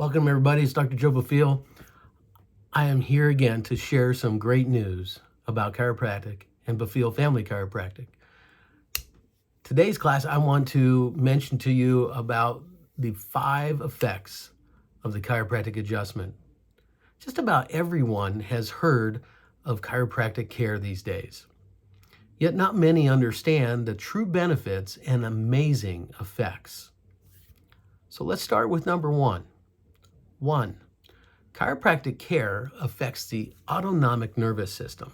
Welcome everybody, it's Dr. Joe Bafil. I am here again to share some great news about chiropractic and Bafil Family Chiropractic. Today's class, I want to mention to you about the 5 effects of the chiropractic adjustment. Just about everyone has heard of chiropractic care these days. Yet not many understand the true benefits and amazing effects. So let's start with number 1. 1. Chiropractic care affects the autonomic nervous system.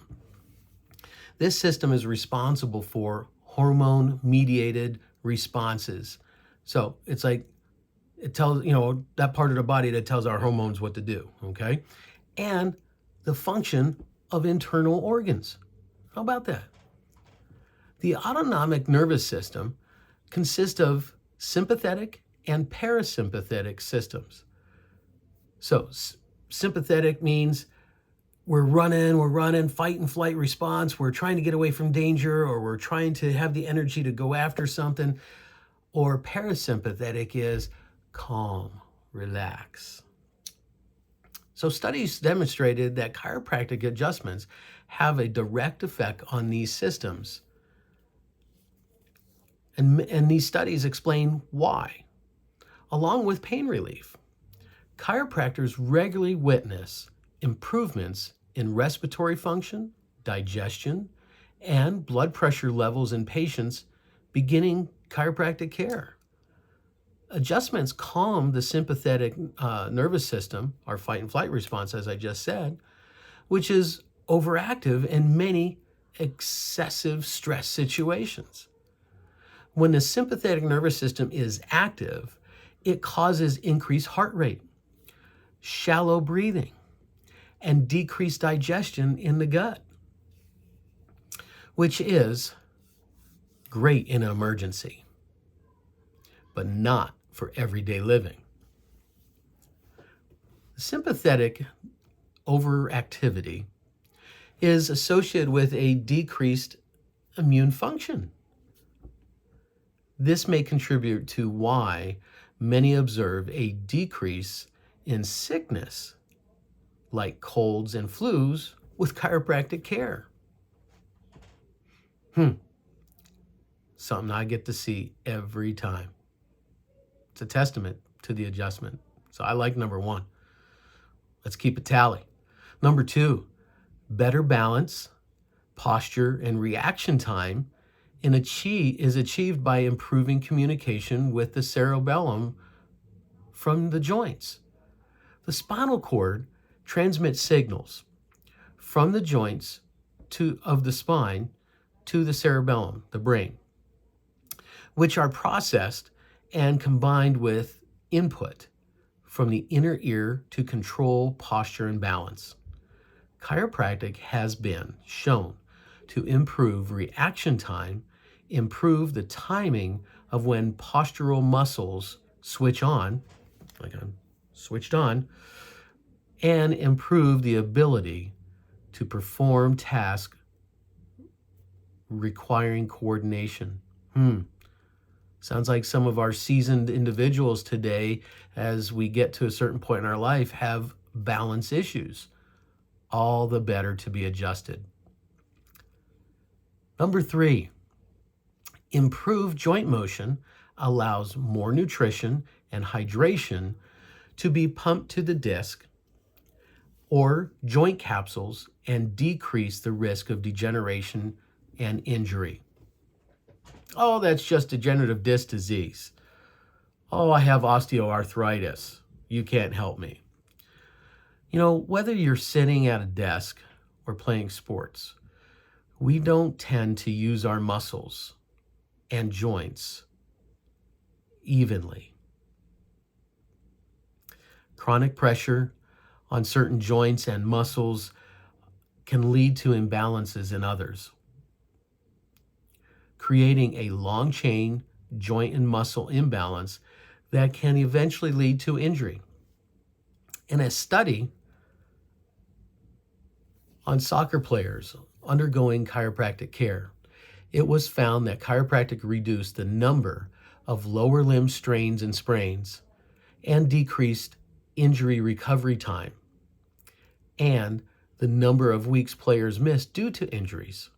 This system is responsible for hormone-mediated responses. So it's like it tells, that part of the body that tells our hormones what to do, okay? And the function of internal organs. How about that? The autonomic nervous system consists of sympathetic and parasympathetic systems. So sympathetic means we're running, fight and flight response. We're trying to get away from danger, or we're trying to have the energy to go after something. Or parasympathetic is calm, relax. So studies demonstrated that chiropractic adjustments have a direct effect on these systems. And these studies explain why. Along with pain relief, chiropractors regularly witness improvements in respiratory function, digestion, and blood pressure levels in patients beginning chiropractic care. Adjustments calm the sympathetic nervous system, our fight and flight response, as I just said, which is overactive in many excessive stress situations. When the sympathetic nervous system is active, it causes increased heart rate, shallow breathing, and decreased digestion in the gut, which is great in an emergency, but not for everyday living. Sympathetic overactivity is associated with a decreased immune function. This may contribute to why many observe a decrease in sickness, like colds and flus, with chiropractic care. Something I get to see every time. It's a testament to the adjustment. So I like number 1. Let's keep a tally. Number 2, better balance, posture, and reaction time is achieved by improving communication with the cerebellum from the joints. The spinal cord transmits signals from the joints of the spine to the cerebellum, the brain, which are processed and combined with input from the inner ear to control posture and balance. Chiropractic has been shown to improve reaction time, improve the timing of when postural muscles switch on, like I'm switched on, and improve the ability to perform tasks requiring coordination. Sounds like some of our seasoned individuals today, as we get to a certain point in our life, have balance issues. All the better to be adjusted. Number 3, improved joint motion allows more nutrition and hydration to be pumped to the disc or joint capsules and decrease the risk of degeneration and injury. Oh, that's just degenerative disc disease. Oh, I have osteoarthritis. You can't help me. Whether you're sitting at a desk or playing sports, we don't tend to use our muscles and joints evenly. Chronic pressure on certain joints and muscles can lead to imbalances in others, creating a long chain joint and muscle imbalance that can eventually lead to injury. In a study on soccer players undergoing chiropractic care, it was found that chiropractic reduced the number of lower limb strains and sprains and decreased injury recovery time, and the number of weeks players miss due to injuries.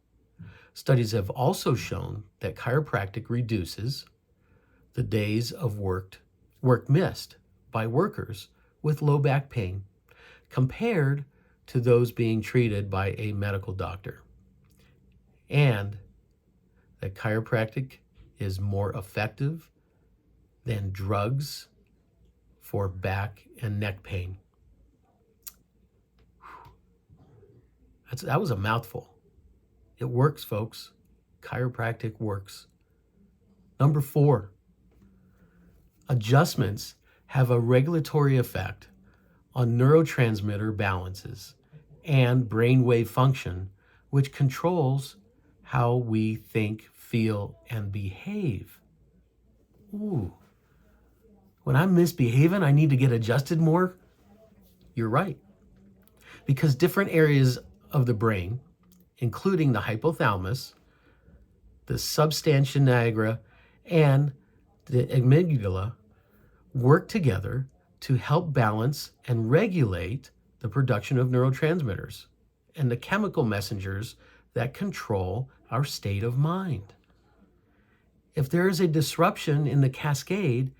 Studies have also shown that chiropractic reduces the days of work missed by workers with low back pain compared to those being treated by a medical doctor, and that chiropractic is more effective than drugs for back and neck pain. That was a mouthful. It works, folks. Chiropractic works. Number 4, adjustments have a regulatory effect on neurotransmitter balances and brainwave function, which controls how we think, feel, and behave. Ooh. When I'm misbehaving, I need to get adjusted more? You're right. Because different areas of the brain, including the hypothalamus, the substantia nigra, and the amygdala, work together to help balance and regulate the production of neurotransmitters and the chemical messengers that control our state of mind. If there is a disruption in the cascade,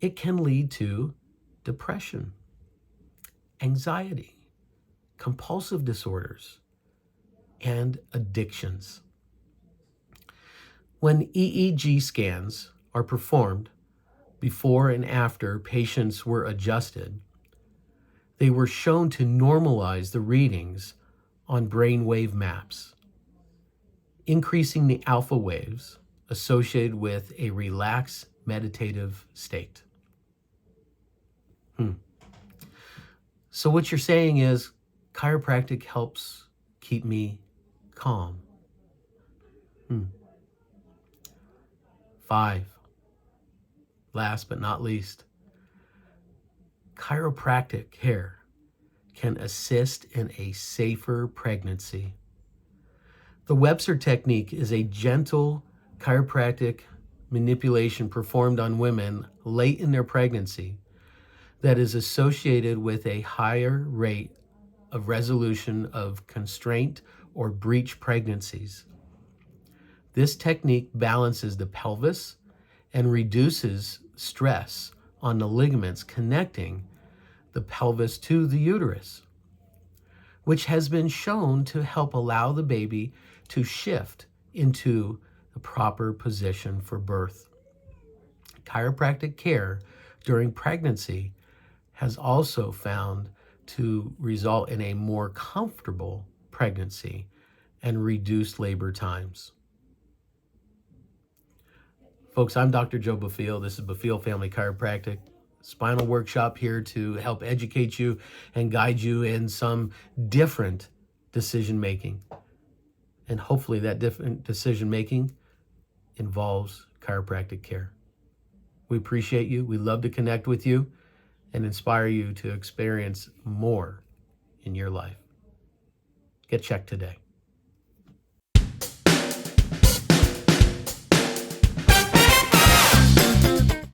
it can lead to depression, anxiety, compulsive disorders, and addictions. When EEG scans are performed before and after patients were adjusted, they were shown to normalize the readings on brainwave maps, increasing the alpha waves associated with a relaxed meditative state. So what you're saying is chiropractic helps keep me calm. 5, last but not least, chiropractic care can assist in a safer pregnancy. The Webster technique is a gentle chiropractic manipulation performed on women late in their pregnancy that is associated with a higher rate of resolution of constraint or breech pregnancies. This technique balances the pelvis and reduces stress on the ligaments connecting the pelvis to the uterus, which has been shown to help allow the baby to shift into the proper position for birth. Chiropractic care during pregnancy has also found to result in a more comfortable pregnancy and reduced labor times. Folks, I'm Dr. Joe Buffiel. This is Buffiel Family Chiropractic Spinal Workshop, here to help educate you and guide you in some different decision making. And hopefully that different decision making involves chiropractic care. We appreciate you. We love to connect with you and inspire you to experience more in your life. Get checked today.